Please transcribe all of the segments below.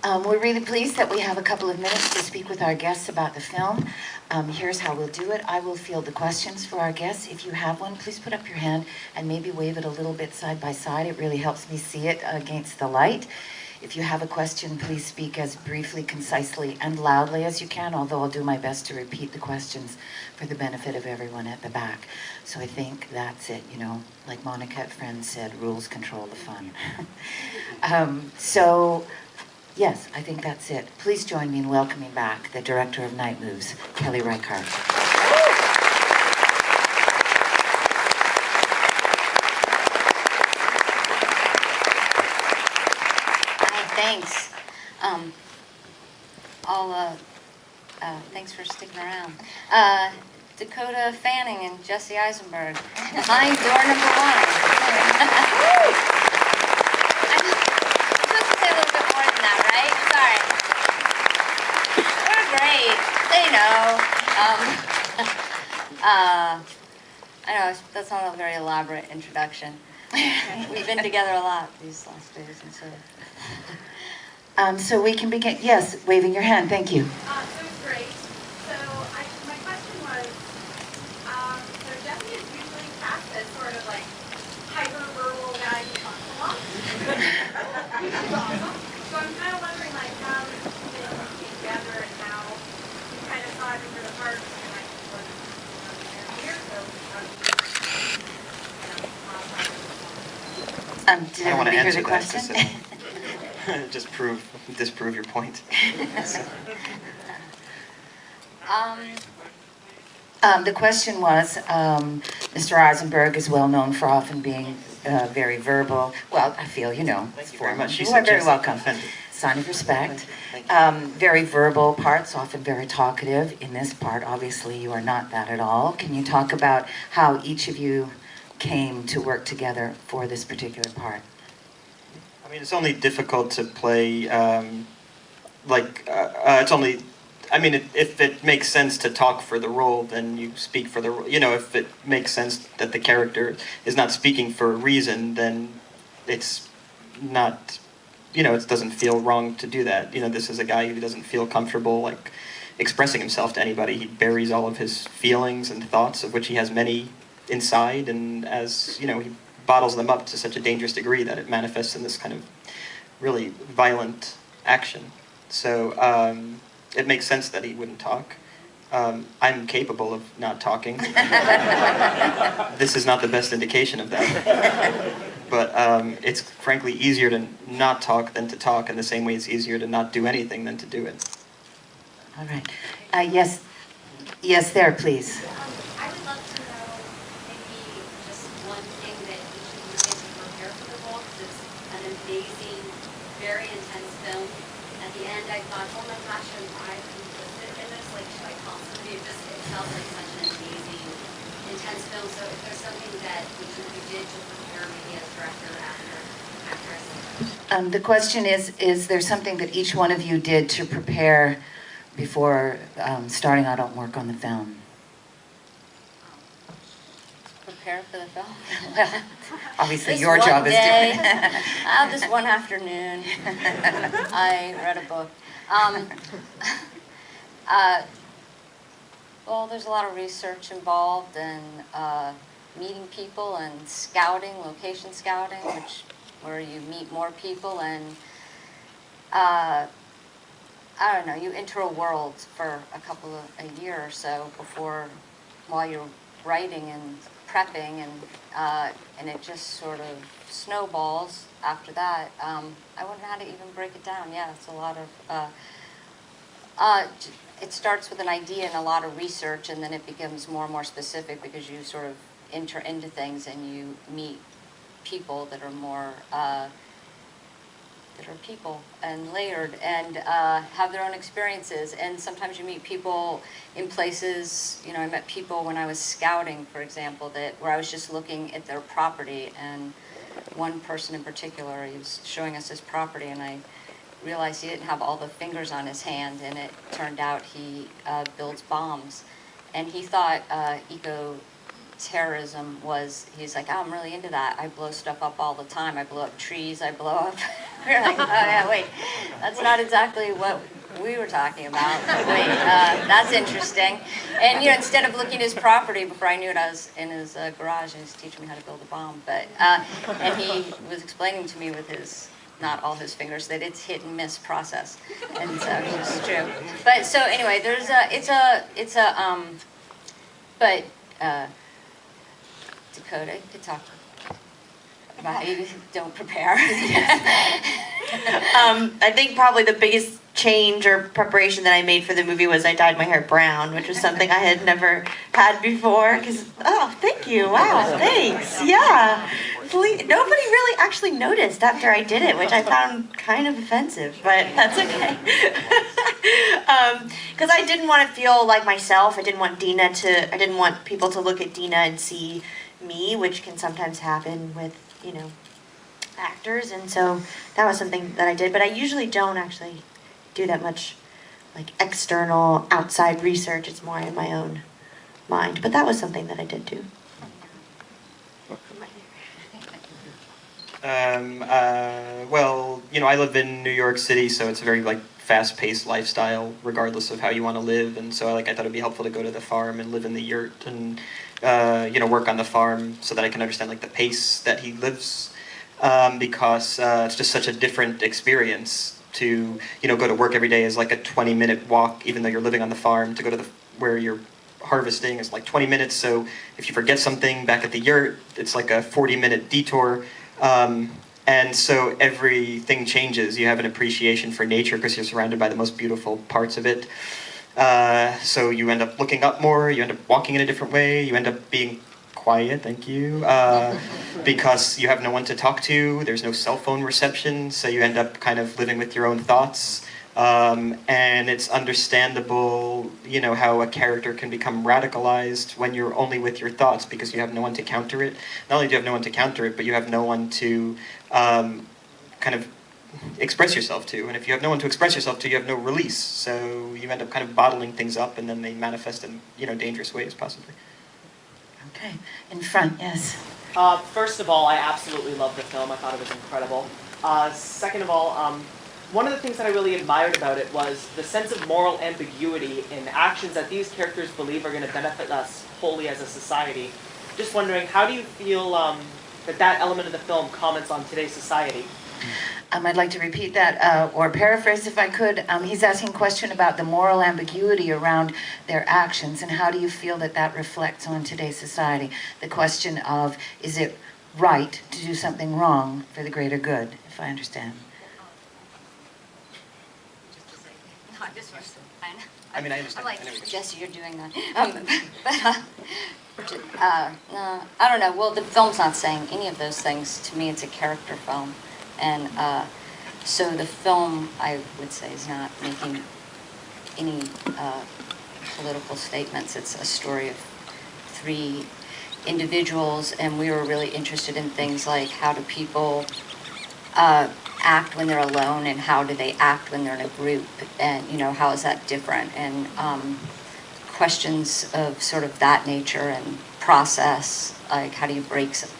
We're really pleased that we have a couple of minutes to speak with our guests about the film. Here's how we'll do it. I will field the questions for our guests. If you have one, please put up your hand and maybe wave it a little bit side by side. It really helps me see it against the light. If you have a question, please speak as briefly, concisely, and loudly as you can, although I'll do my best to repeat the questions for the benefit of everyone at the back. So I think that's it, you know, like Monica at Friends said, rules control the fun. Yes, I think that's it. Please join me in welcoming back the director of Night Moves, Kelly Reichardt. Thanks. Thanks for sticking around. Dakota Fanning and Jesse Eisenberg. Behind door number one. I'm supposed to say a little bit more than that, right? Sorry. We're great. They know. I know that's not a very elaborate introduction. We've been together a lot these last days, and so. So we can begin. Yes, waving your hand. Thank you. It was great. So my question was, so Jesse is usually cast as sort of like hyper-verbal guy who talks a lot. That's awesome. So I'm kind of wondering like how you two came together and how you kind of saw him for the part and like was here. So did everybody hear the question? Just disprove your point. The question was, Mr. Eisenberg is well known for often being very verbal. Well, I feel, you know. Thank you very much. You are very welcome. Sign of respect. Very verbal parts, often very talkative. In this part, obviously, you are not that at all. Can you talk about how each of you came to work together for this particular part? I mean, it's only difficult to play, it's only, I mean, if it makes sense to talk for the role, then you speak for the role. You know, if it makes sense that the character is not speaking for a reason, then it's not, you know, it doesn't feel wrong to do that. You know, this is a guy who doesn't feel comfortable, like, expressing himself to anybody. He buries all of his feelings and thoughts, of which he has many inside, and as, you know, he bottles them up to such a dangerous degree that it manifests in this kind of really violent action. So it makes sense that he wouldn't talk. I'm capable of not talking. This is not the best indication of that. But it's frankly easier to not talk than to talk, in the same way it's easier to not do anything than to do it. All right. Yes, there, please. I would love to know maybe just one thing that each of you did to prepare for the role, because it's an amazing, very intense film. At the end, I thought, oh my gosh, am I complicit in this? Like, should I constantly? It felt like such an amazing, intense film. So if there's something that each of you did to prepare, maybe as director, actress. The question is there something that each one of you did to prepare before starting out on work on the film? Prepare for the film? Well, obviously This your one job is day, different. this one afternoon, I read a book. Well, there's a lot of research involved, and meeting people and scouting, location scouting, where you meet more people, and I don't know, you enter a world for a year or so while you're writing and prepping, and it just sort of snowballs after that. I wouldn't know how to even break it down. Yeah, it's a lot of, it starts with an idea and a lot of research, and then it becomes more and more specific because you sort of enter into things and you meet people that are more, that are people and layered and have their own experiences. And sometimes you meet people in places, you know, I met people when I was scouting, for example, where I was just looking at their property, and one person in particular, he was showing us his property, and I realized he didn't have all the fingers on his hand, and it turned out he builds bombs. And he thought eco-terrorism was, he's like, oh, I'm really into that. I blow stuff up all the time. I blow up trees, I blow up. We're like, oh yeah, wait. That's not exactly what we were talking about. Wait, that's interesting. And instead of looking at his property, before I knew it, I was in his garage and he was teaching me how to build a bomb. But and he was explaining to me with his, not all his fingers, that it's hit and miss process, and so it's true. But so anyway, there's but Dakota, you could talk about how you don't prepare. I think probably the biggest change or preparation that I made for the movie was I dyed my hair brown, which was something I had never had before. Oh, thank you. Wow, thanks. Yeah. Nobody really actually noticed after I did it, which I found kind of offensive, but that's okay. Because I didn't want to feel like myself. I didn't want people to look at Dina and see me, which can sometimes happen with, actors. And so that was something that I did. But I usually don't actually do that much like external outside research. It's more in my own mind. But that was something that I did too. Well, I live in New York City, so it's a very fast-paced lifestyle, regardless of how you want to live. And so I thought it'd be helpful to go to the farm and live in the yurt and work on the farm so that I can understand the pace that he lives, because it's just such a different experience to go to work every day is like a 20-minute walk, even though you're living on the farm. To go to where you're harvesting is 20 minutes. So if you forget something back at the yurt, it's like a 40-minute detour. And so everything changes. You have an appreciation for nature because you're surrounded by the most beautiful parts of it. So you end up looking up more, you end up walking in a different way, you end up being quiet, thank you, because you have no one to talk to, there's no cell phone reception, so you end up kind of living with your own thoughts. And it's understandable, how a character can become radicalized when you're only with your thoughts because you have no one to counter it. Not only do you have no one to counter it, but you have no one to kind of express yourself to. And if you have no one to express yourself to, you have no release. So you end up kind of bottling things up, and then they manifest in dangerous ways, possibly. Okay, in front, yes. First of all, I absolutely loved the film. I thought it was incredible. Second of all, one of the things that I really admired about it was the sense of moral ambiguity in actions that these characters believe are going to benefit us wholly as a society. Just wondering, how do you feel that element of the film comments on today's society? I'd like to repeat that, or paraphrase if I could. He's asking a question about the moral ambiguity around their actions, and how do you feel that reflects on today's society? The question of, is it right to do something wrong for the greater good, if I understand? I mean, I understand. I'm like, Jesse, you're doing that. I don't know. Well, the film's not saying any of those things. To me, it's a character film. And so the film, I would say, is not making any political statements. It's a story of 3 individuals, and we were really interested in things like how do people act when they're alone, and how do they act when they're in a group, and how is that different, and questions of sort of that nature and process, like how do you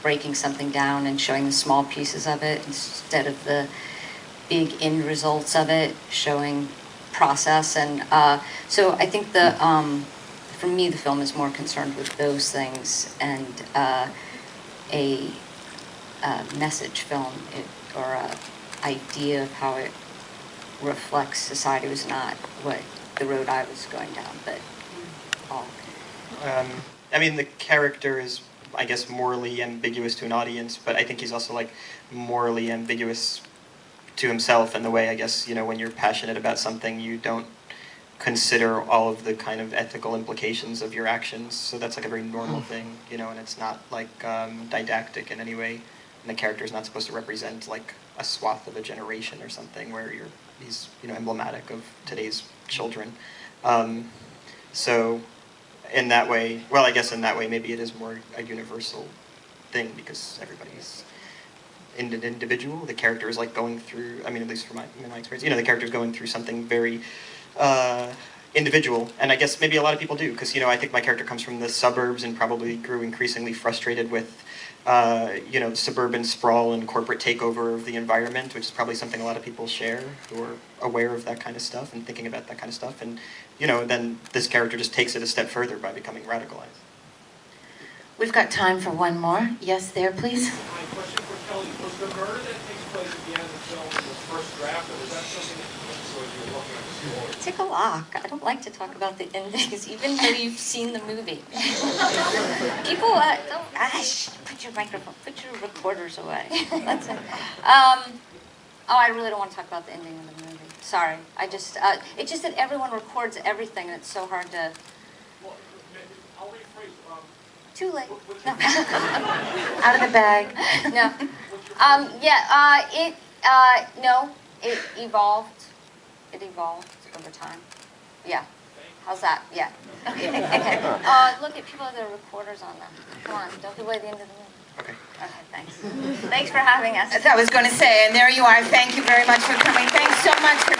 breaking something down and showing the small pieces of it instead of the big end results of it, showing process. And so I think for me the film is more concerned with those things, and a message film or a idea of how it reflects society was not what the road I was going down, but all. I mean, the character is, I guess, morally ambiguous to an audience, but I think he's also morally ambiguous to himself in the way, I guess, when you're passionate about something, you don't consider all of the kind of ethical implications of your actions. So that's a very normal thing, and it's not didactic in any way. And the character is not supposed to represent a swath of a generation or something where he's emblematic of today's children. So in that way, I guess in that way maybe it is more a universal thing because everybody's an individual. The character is going through, I mean, at least from my experience, the character is going through something very individual, and I guess maybe a lot of people do, because I think my character comes from the suburbs and probably grew increasingly frustrated with suburban sprawl and corporate takeover of the environment, which is probably something a lot of people share who are aware of that kind of stuff and thinking about that kind of stuff. And, then this character just takes it a step further by becoming radicalized. We've got time for one more. Yes, there, please. My question for Kelly, was the murder that takes place at the end of the film the first draft, or was that something that you went through as you were working on the story? Take a lock. I don't like to talk about the endings, even though you've seen the movie. People, don't, put your recorders away. That's it. I really don't want to talk about the ending of the movie. Sorry. It's just that everyone records everything, and it's so hard to. Well, I'll rephrase. Too late. No. Out of the bag. No. No. It evolved. It evolved over time. Yeah. How's that? Yeah. Okay. Look at people with their recorders on them. Come on, don't give away the end of the movie. Okay. Okay, thanks. Thanks for having us. As I was going to say, and there you are. Thank you very much for coming. Thanks so much for